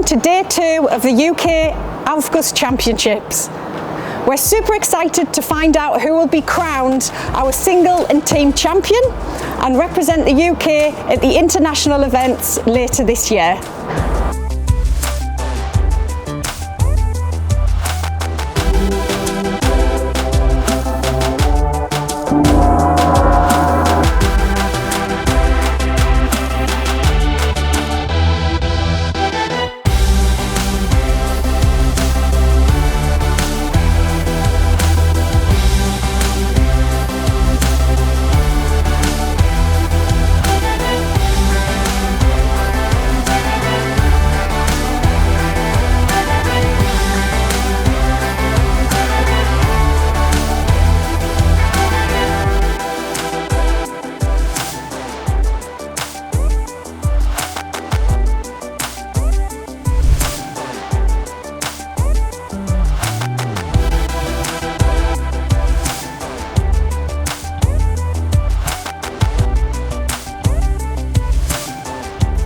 to day 2 of the UK Aufguss Championships. We're super excited to find out who will be crowned our single and team champion and represent the UK at the international events later this year.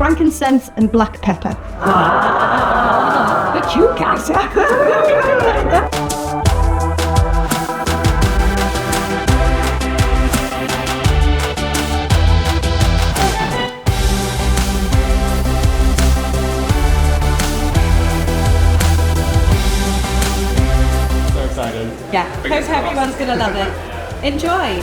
Frankincense and black pepper. But you guys So excited. Yeah, hope everyone's gonna love it. Enjoy!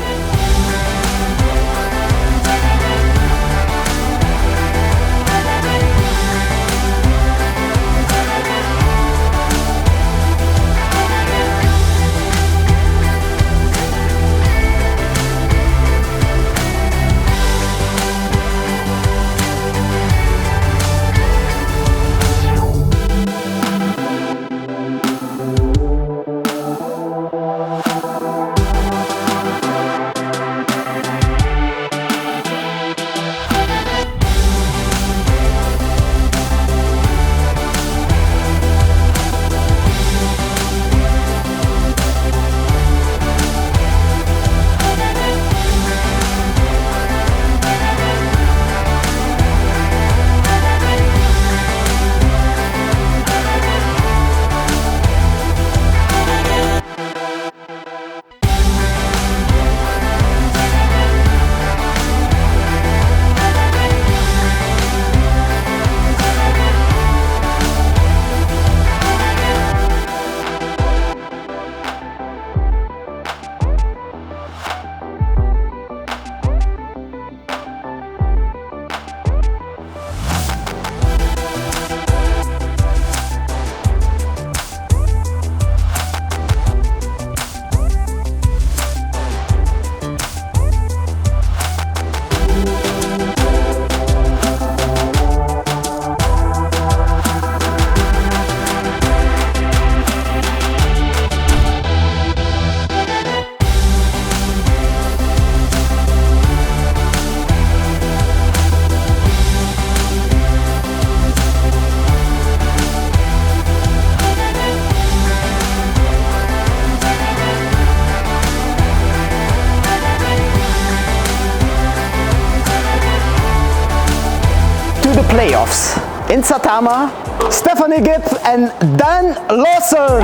The playoffs. In Satama, Stephanie Gibb and Dan Lawson.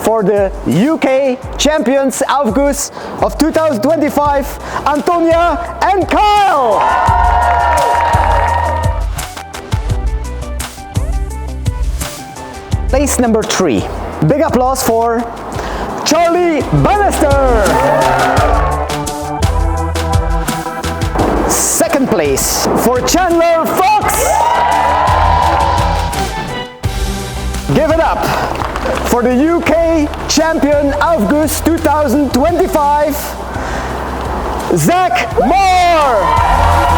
For the UK Champions Aufguss of 2025, Antonia and Kyle. Place number 3. Big applause for Charlie Bannister. Second place for Chandler Fox. Give it up for the UK Champion Aufguss 2025, Zach Moore.